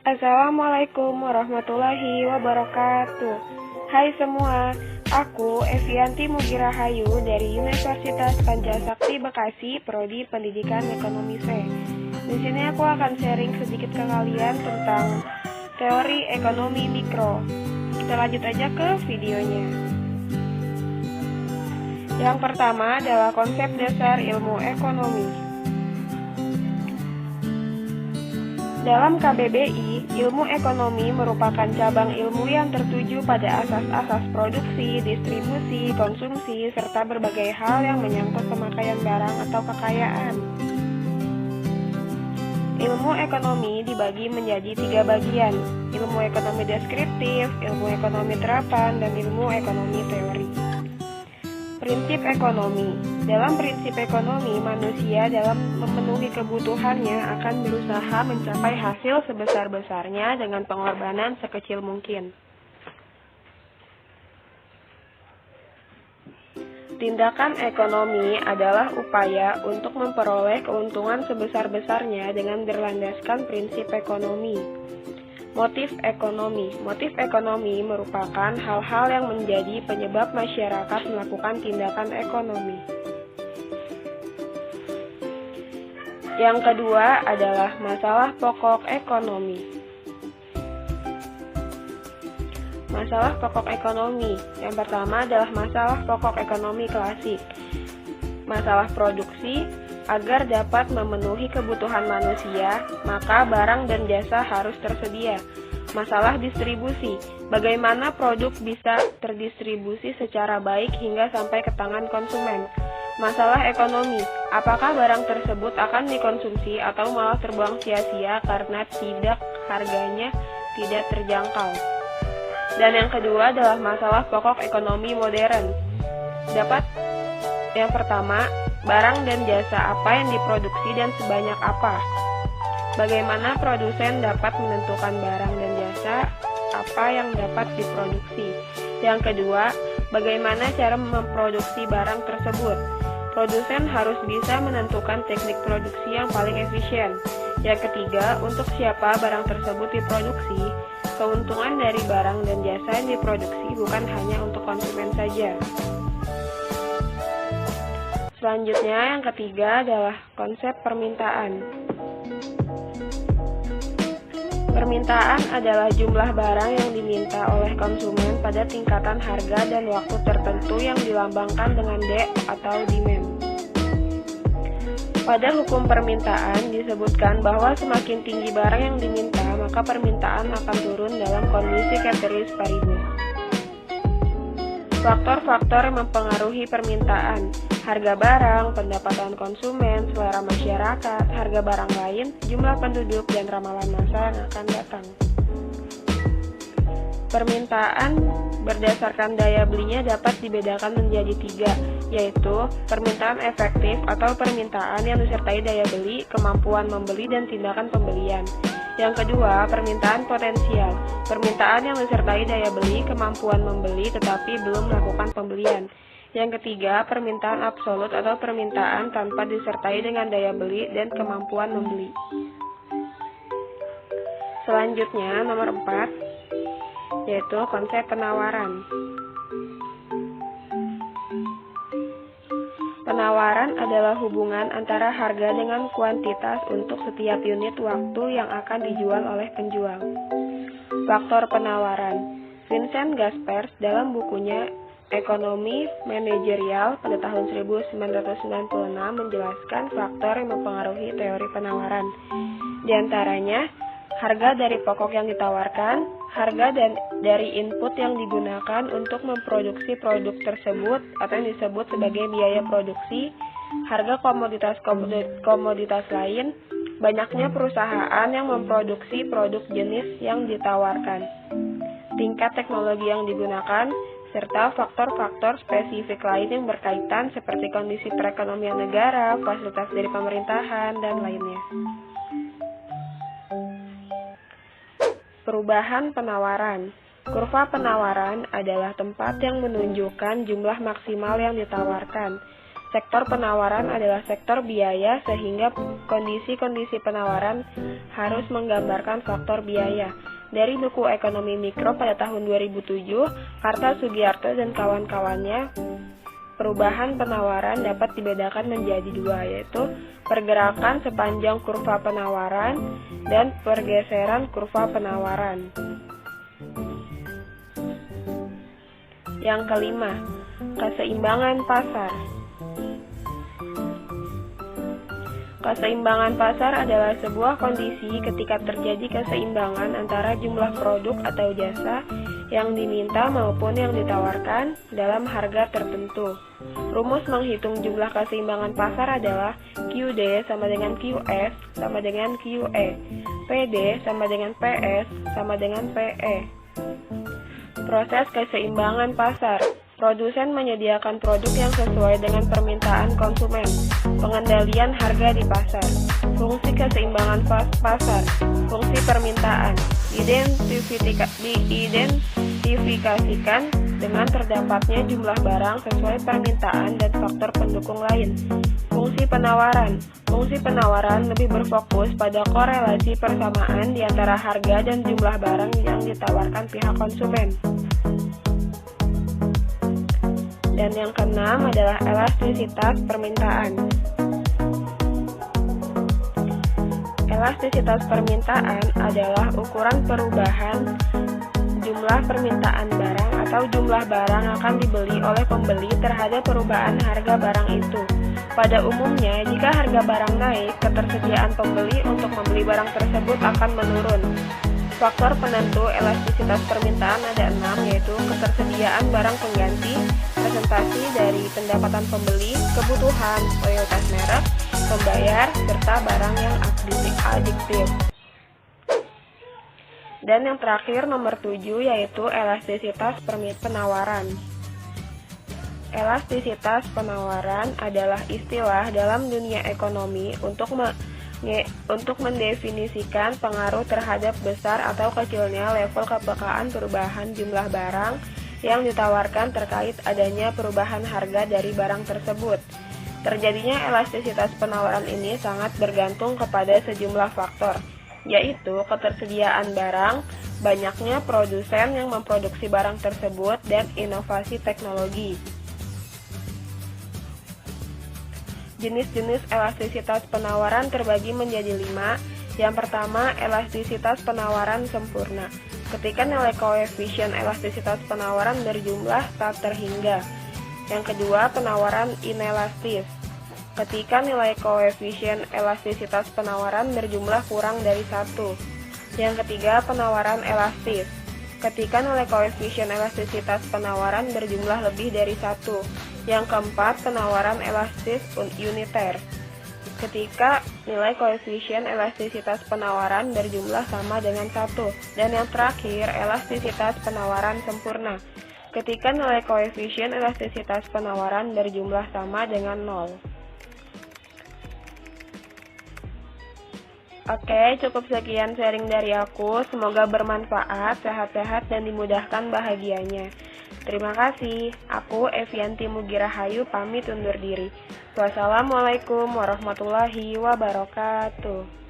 Assalamualaikum warahmatullahi wabarakatuh. Hai semua, aku Evianti Mugirahayu dari Universitas Pancasakti Bekasi, Prodi Pendidikan Ekonomi C. Di sini aku akan sharing sedikit ke kalian tentang teori ekonomi mikro. Kita lanjut aja ke videonya. Yang pertama adalah konsep dasar ilmu ekonomi. Dalam KBBI, ilmu ekonomi merupakan cabang ilmu yang tertuju pada asas-asas produksi, distribusi, konsumsi, serta berbagai hal yang menyangkut pemakaian barang atau kekayaan. Ilmu ekonomi dibagi menjadi 3 bagian: ilmu ekonomi deskriptif, ilmu ekonomi terapan, dan ilmu ekonomi teori. Prinsip ekonomi. Dalam prinsip ekonomi, manusia dalam memenuhi kebutuhannya akan berusaha mencapai hasil sebesar-besarnya dengan pengorbanan sekecil mungkin. Tindakan ekonomi adalah upaya untuk memperoleh keuntungan sebesar-besarnya dengan berlandaskan prinsip ekonomi. Motif ekonomi. Motif ekonomi merupakan hal-hal yang menjadi penyebab masyarakat melakukan tindakan ekonomi. Yang kedua adalah masalah pokok ekonomi. Masalah pokok ekonomi. Yang pertama adalah masalah pokok ekonomi klasik. Masalah produksi. Agar dapat memenuhi kebutuhan manusia, maka barang dan jasa harus tersedia. Masalah distribusi. Bagaimana produk bisa terdistribusi secara baik hingga sampai ke tangan konsumen. Masalah ekonomi. Apakah barang tersebut akan dikonsumsi atau malah terbuang sia-sia karena harganya tidak terjangkau. Dan yang kedua adalah masalah pokok ekonomi modern. Yang pertama, barang dan jasa apa yang diproduksi dan sebanyak apa. Bagaimana produsen dapat menentukan barang dan jasa apa yang dapat diproduksi. Yang kedua, bagaimana cara memproduksi barang tersebut. Produsen harus bisa menentukan teknik produksi yang paling efisien. Yang ketiga, untuk siapa barang tersebut diproduksi. Keuntungan dari barang dan jasa yang diproduksi bukan hanya untuk konsumen saja. Selanjutnya, yang ketiga adalah konsep permintaan. Permintaan adalah jumlah barang yang diminta oleh konsumen pada tingkatan harga dan waktu tertentu yang dilambangkan dengan D atau demand. Pada hukum permintaan disebutkan bahwa semakin tinggi barang yang diminta, maka permintaan akan turun dalam kondisi ceteris paribus. Faktor-faktor yang mempengaruhi permintaan: harga barang, pendapatan konsumen, selera masyarakat, harga barang lain, jumlah penduduk, dan ramalan masa yang akan datang. Permintaan berdasarkan daya belinya dapat dibedakan menjadi 3, yaitu permintaan efektif atau permintaan yang disertai daya beli, kemampuan membeli, dan tindakan pembelian. Yang kedua, permintaan potensial. Permintaan yang disertai daya beli, kemampuan membeli, tetapi belum melakukan pembelian. Yang ketiga, permintaan absolut atau permintaan tanpa disertai dengan daya beli dan kemampuan membeli. Selanjutnya, nomor 4, yaitu konsep penawaran. Penawaran adalah hubungan antara harga dengan kuantitas untuk setiap unit waktu yang akan dijual oleh penjual. Faktor penawaran. Vincent Gaspers dalam bukunya Ekonomi Manajerial pada tahun 1996 menjelaskan faktor yang mempengaruhi teori penawaran. Di antaranya, harga dari pokok yang ditawarkan, harga dari input yang digunakan untuk memproduksi produk tersebut atau yang disebut sebagai biaya produksi, harga komoditas lain, banyaknya perusahaan yang memproduksi produk jenis yang ditawarkan, tingkat teknologi yang digunakan, serta faktor-faktor spesifik lain yang berkaitan seperti kondisi perekonomian negara, fasilitas dari pemerintahan, dan lainnya. Perubahan penawaran. Kurva penawaran adalah tempat yang menunjukkan jumlah maksimal yang ditawarkan. Sektor penawaran adalah sektor biaya sehingga kondisi-kondisi penawaran harus menggambarkan faktor biaya. Dari buku Ekonomi Mikro pada tahun 2007, Karta Sugiarto dan kawan-kawannya, perubahan penawaran dapat dibedakan menjadi dua, yaitu pergerakan sepanjang kurva penawaran dan pergeseran kurva penawaran. Yang kelima, keseimbangan pasar. Keseimbangan pasar adalah sebuah kondisi ketika terjadi keseimbangan antara jumlah produk atau jasa yang diminta maupun yang ditawarkan dalam harga tertentu. Rumus menghitung jumlah keseimbangan pasar adalah QD sama dengan QS sama dengan QE, PD sama dengan PS sama dengan PE. Proses keseimbangan pasar. Produsen menyediakan produk yang sesuai dengan permintaan konsumen. Pengendalian harga di pasar. Fungsi keseimbangan pasar. Fungsi permintaan. Diidentifikasikan dengan terdapatnya jumlah barang sesuai permintaan dan faktor pendukung lain. Fungsi penawaran. Fungsi penawaran lebih berfokus pada korelasi persamaan di antara harga dan jumlah barang yang ditawarkan pihak konsumen. Dan yang keenam adalah elastisitas permintaan. Elastisitas permintaan adalah ukuran perubahan jumlah permintaan barang atau jumlah barang akan dibeli oleh pembeli terhadap perubahan harga barang itu. Pada umumnya, jika harga barang naik, ketersediaan pembeli untuk membeli barang tersebut akan menurun. Faktor penentu elastisitas permintaan ada 6, yaitu ketersediaan barang pengganti, presentasi dari pendapatan pembeli, kebutuhan, loyalitas merek, pembayar, serta barang yang adiktif. Dan yang terakhir nomor 7 yaitu elastisitas penawaran. Elastisitas penawaran adalah istilah dalam dunia ekonomi untuk mendefinisikan pengaruh terhadap besar atau kecilnya level kepekaan perubahan jumlah barang yang ditawarkan terkait adanya perubahan harga dari barang tersebut. Terjadinya elastisitas penawaran ini sangat bergantung kepada sejumlah faktor, yaitu ketersediaan barang, banyaknya produsen yang memproduksi barang tersebut, dan inovasi teknologi. Jenis-jenis elastisitas penawaran terbagi menjadi 5. Yang pertama, elastisitas penawaran sempurna. Ketika nilai koefisien elastisitas penawaran berjumlah tak terhingga. Yang kedua, penawaran inelastis. Ketika nilai koefisien elastisitas penawaran berjumlah kurang dari 1. Yang ketiga, penawaran elastis. Ketika nilai koefisien elastisitas penawaran berjumlah lebih dari 1. Yang keempat, penawaran elastis uniter. Ketika nilai koefisien elastisitas penawaran berjumlah sama dengan 1. Dan yang terakhir, elastisitas penawaran sempurna. Ketika nilai koefisien elastisitas penawaran berjumlah sama dengan 0. Oke, cukup sekian sharing dari aku. Semoga bermanfaat, sehat-sehat, dan dimudahkan bahagianya. Terima kasih. Aku Evianti Mugirahayu pamit undur diri. Wassalamualaikum warahmatullahi wabarakatuh.